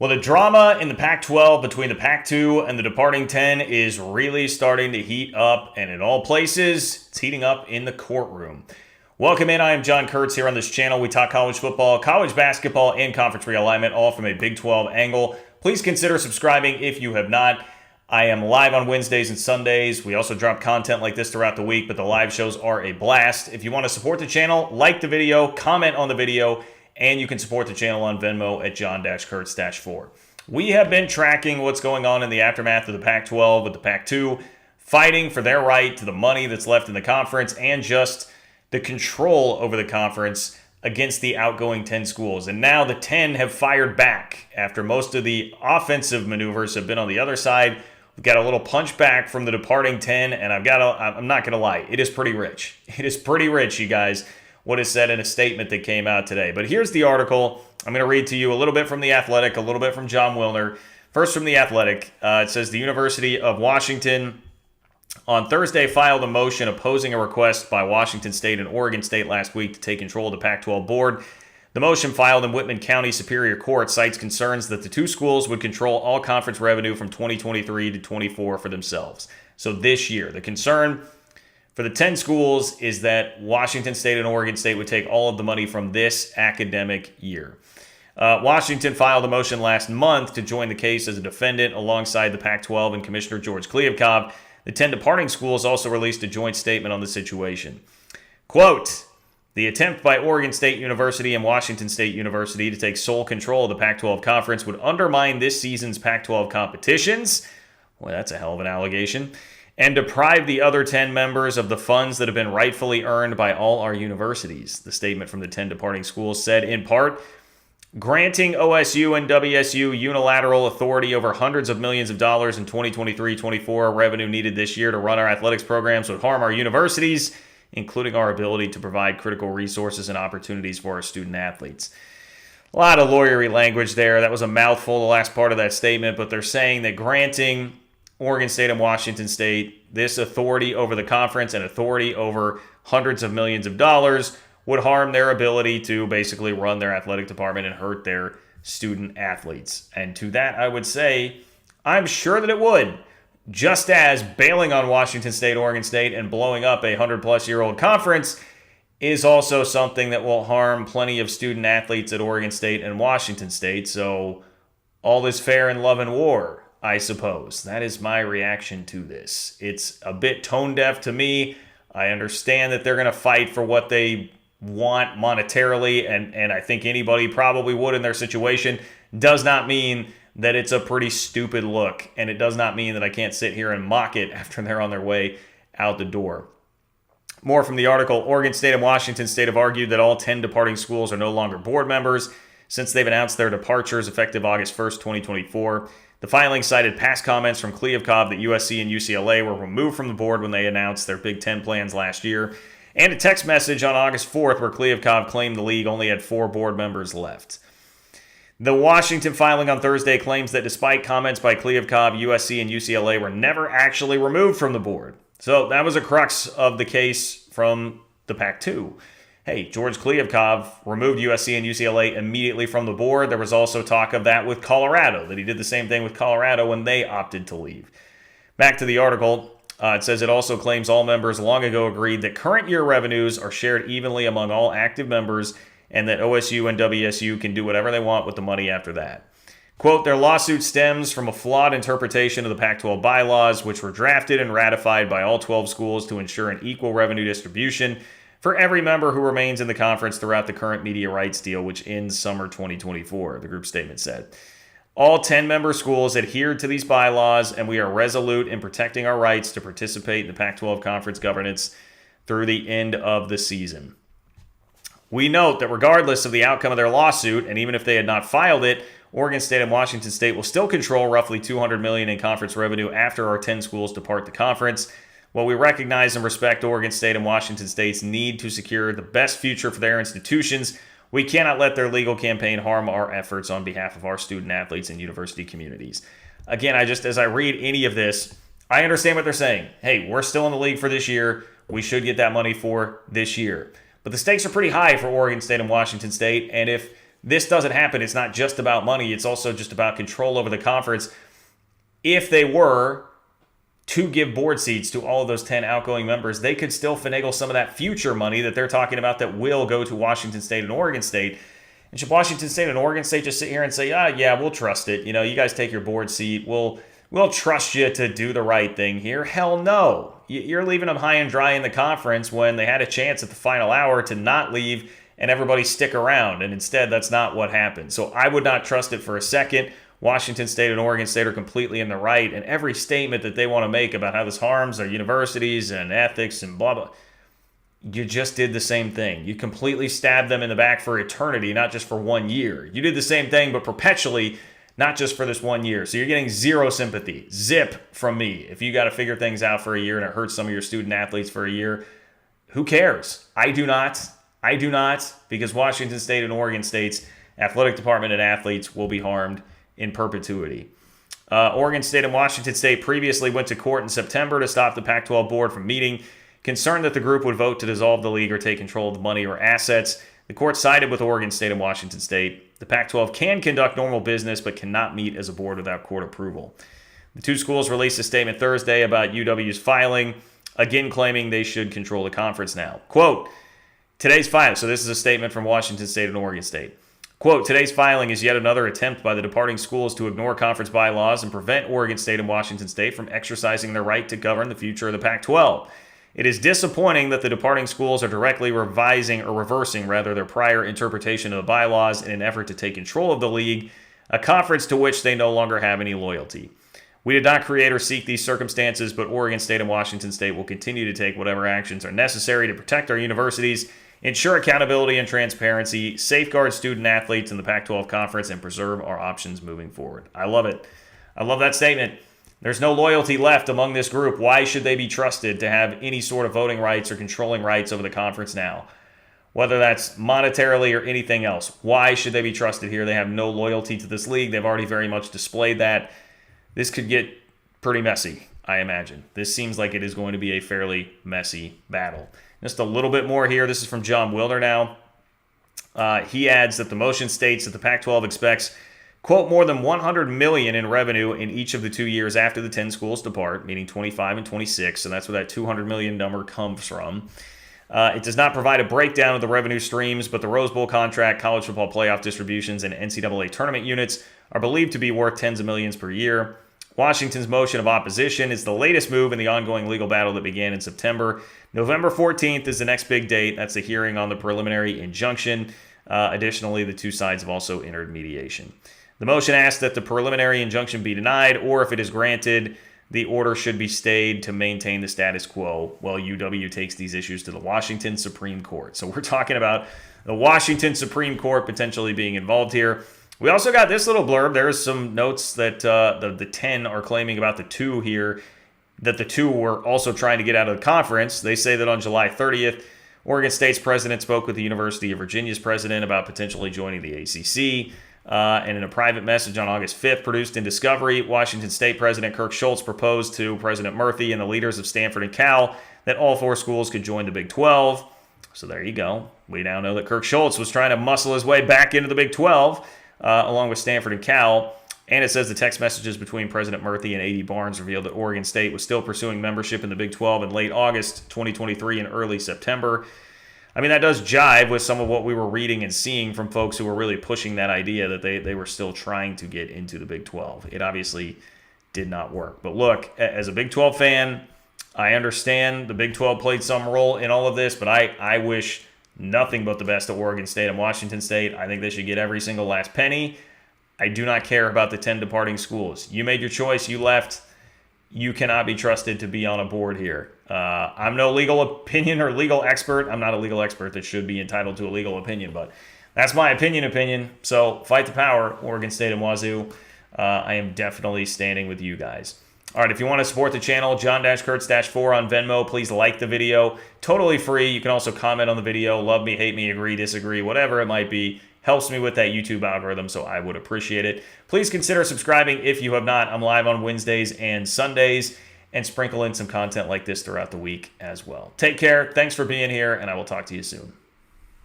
Well, the drama in the Pac-12 between the Pac-2 and the departing 10 is really starting to heat up, and in all places, it's heating up in the courtroom. Welcome in. I am John Kurtz here on this channel. We talk college football, college basketball, and conference realignment, all from a Big 12 angle. Please consider subscribing if you have not. I am live on Wednesdays and Sundays. We also drop content like this throughout the week, but the live shows are a blast. If you want to support the channel, like the video, comment on the video, and you can support the channel on Venmo at John-Kurtz-4. We have been tracking what's going on in the aftermath of the Pac-12 with the Pac-2 fighting for their right to the money that's left in the conference and just the control over the conference against the outgoing 10 schools. And now the 10 have fired back after most of the offensive maneuvers have been on the other side. We've got a little punch back from the departing 10, and I'm not going to lie, it is pretty rich. It is pretty rich, you guys, what is said in a statement that came out today. But here's the article. I'm going to read to you a little bit from The Athletic, a little bit from John Wilner. First from The Athletic, it says the University of Washington on Thursday filed a motion opposing a request by Washington State and Oregon State last week to take control of the Pac-12 board. The motion filed in Whitman County Superior Court cites concerns that the two schools would control all conference revenue from 2023 to 24 for themselves. So this year, the concern for the 10 schools is that Washington State and Oregon State would take all of the money from this academic year. Washington filed a motion last month to join the case as a defendant alongside the Pac-12 and Commissioner George Kliavkoff. The 10 departing schools also released a joint statement on the situation. Quote, the attempt by Oregon State University and Washington State University to take sole control of the Pac-12 conference would undermine this season's Pac-12 competitions. Well, that's a hell of an allegation. And deprive the other 10 members of the funds that have been rightfully earned by all our universities. The statement from the 10 departing schools said, in part, granting OSU and WSU unilateral authority over hundreds of millions of dollars in 2023-24 revenue needed this year to run our athletics programs would harm our universities, including our ability to provide critical resources and opportunities for our student athletes. A lot of lawyery language there. That was a mouthful, the last part of that statement, but they're saying that granting Oregon State and Washington State this authority over the conference and authority over hundreds of millions of dollars would harm their ability to basically run their athletic department and hurt their student athletes. And to that, I would say, I'm sure that it would. Just as bailing on Washington State, Oregon State, and blowing up a 100-plus-year-old conference is also something that will harm plenty of student athletes at Oregon State and Washington State. So all is fair in love and war, I suppose. That is my reaction to this. It's a bit tone deaf to me. I understand that they're going to fight for what they want monetarily, and I think anybody probably would in their situation. Does not mean that it's a pretty stupid look, and it does not mean that I can't sit here and mock it after they're on their way out the door. More from the article. Oregon State and Washington State have argued that all 10 departing schools are no longer board members since they've announced their departures effective August 1st, 2024. The filing cited past comments from Kliavkoff that USC and UCLA were removed from the board when they announced their Big Ten plans last year, and a text message on August 4th where Kliavkoff claimed the league only had 4 board members left. The Washington filing on Thursday claims that despite comments by Kliavkoff, USC and UCLA were never actually removed from the board. So that was a crux of the case from the Pac-2. Hey, George Kliavkoff removed USC and UCLA immediately from the board. There was also talk of that with Colorado, that he did the same thing with Colorado when they opted to leave. Back to the article. It says it also claims all members long ago agreed that current year revenues are shared evenly among all active members and that OSU and WSU can do whatever they want with the money after that. Quote, their lawsuit stems from a flawed interpretation of the Pac-12 bylaws, which were drafted and ratified by all 12 schools to ensure an equal revenue distribution for every member who remains in the conference throughout the current media rights deal, which ends summer 2024, the group statement said. All 10 member schools adhered to these bylaws, and we are resolute in protecting our rights to participate in the Pac-12 conference governance through the end of the season. We note that regardless of the outcome of their lawsuit, and even if they had not filed it, Oregon State and Washington State will still control roughly $200 million in conference revenue after our 10 schools depart the conference. While we recognize and respect Oregon State and Washington State's need to secure the best future for their institutions, we cannot let their legal campaign harm our efforts on behalf of our student athletes and university communities. Again, as I read any of this, I understand what they're saying. Hey, we're still in the league for this year. We should get that money for this year. But the stakes are pretty high for Oregon State and Washington State, and if this doesn't happen, it's not just about money. It's also just about control over the conference. If they were to give board seats to all of those 10 outgoing members, they could still finagle some of that future money that they're talking about that will go to Washington State and Oregon State. And should Washington State and Oregon State just sit here and say, yeah, we'll trust it. You guys take your board seat. We'll trust you to do the right thing here. Hell no. You're leaving them high and dry in the conference when they had a chance at the final hour to not leave and everybody stick around. And instead, that's not what happened. So I would not trust it for a second. Washington State and Oregon State are completely in the right. And every statement that they want to make about how this harms their universities and ethics and blah, blah, you just did the same thing. You completely stabbed them in the back for eternity, not just for 1 year. You did the same thing, but perpetually, not just for this 1 year. So you're getting zero sympathy. Zip from me. If you got to figure things out for a year and it hurts some of your student athletes for a year, who cares? I do not, because Washington State and Oregon State's athletic department and athletes will be harmed in perpetuity. Oregon State and Washington State previously went to court in September to stop the Pac-12 board from meeting, concerned that the group would vote to dissolve the league or take control of the money or assets. The court sided with Oregon State and Washington State. The Pac-12 can conduct normal business but cannot meet as a board without court approval. The two schools released a statement Thursday about UW's filing, again claiming they should control the conference now. Quote, today's filing, so this is a statement from Washington State and Oregon State. Quote, today's filing is yet another attempt by the departing schools to ignore conference bylaws and prevent Oregon State and Washington State from exercising their right to govern the future of the Pac-12. It is disappointing that the departing schools are directly revising or reversing, rather, their prior interpretation of the bylaws in an effort to take control of the league, a conference to which they no longer have any loyalty. We did not create or seek these circumstances, but Oregon State and Washington State will continue to take whatever actions are necessary to protect our universities, ensure accountability and transparency, safeguard student athletes in the Pac-12 conference, and preserve our options moving forward. I love it. I love that statement. There's no loyalty left among this group. Why should they be trusted to have any sort of voting rights or controlling rights over the conference now? Whether that's monetarily or anything else. Why should they be trusted here? They have no loyalty to this league. They've already very much displayed that. This could get pretty messy, I imagine. This seems like it is going to be a fairly messy battle. Just a little bit more here. This is from John Wilner now. He adds that the motion states that the Pac-12 expects, quote, more than $100 million in revenue in each of the 2 years after the 10 schools depart, meaning 25 and 26, so that's where that $200 million number comes from. It does not provide a breakdown of the revenue streams, but the Rose Bowl contract, college football playoff distributions, and NCAA tournament units are believed to be worth tens of millions per year. Washington's motion of opposition is the latest move in the ongoing legal battle that began in September. November 14th is the next big date. That's the hearing on the preliminary injunction. Additionally, the two sides have also entered mediation. The motion asks that the preliminary injunction be denied, or if it is granted, the order should be stayed to maintain the status quo while UW takes these issues to the Washington Supreme Court. So we're talking about the Washington Supreme Court potentially being involved here. We also got this little blurb. There's some notes that the 10 are claiming about the 2 here, that the 2 were also trying to get out of the conference. They say that on July 30th, Oregon State's president spoke with the University of Virginia's president about potentially joining the ACC. And in a private message on August 5th, produced in Discovery, Washington State President Kirk Schultz proposed to President Murphy and the leaders of Stanford and Cal that all 4 schools could join the Big 12. So there you go. We now know that Kirk Schultz was trying to muscle his way back into the Big 12, along with Stanford and Cal. And it says the text messages between President Murphy and A.D. Barnes revealed that Oregon State was still pursuing membership in the Big 12 in late August 2023 and early September. I mean, that does jive with some of what we were reading and seeing from folks who were really pushing that idea that they were still trying to get into the Big 12. It obviously did not work. But look, as a Big 12 fan, I understand the Big 12 played some role in all of this, but I wish nothing but the best to Oregon State and Washington State. I think they should get every single last penny. I do not care about the 10 departing schools. You made your choice. You left. You cannot be trusted to be on a board here. I'm no legal opinion or legal expert. I'm not a legal expert that should be entitled to a legal opinion, but that's my opinion. So fight the power, Oregon State and Wazoo. I am definitely standing with you guys. All right, if you want to support the channel, John-Kurtz-4 on Venmo, please like the video. Totally free. You can also comment on the video. Love me, hate me, agree, disagree, whatever it might be. Helps me with that YouTube algorithm, so I would appreciate it. Please consider subscribing if you have not. I'm live on Wednesdays and Sundays and sprinkle in some content like this throughout the week as well. Take care. Thanks for being here, and I will talk to you soon.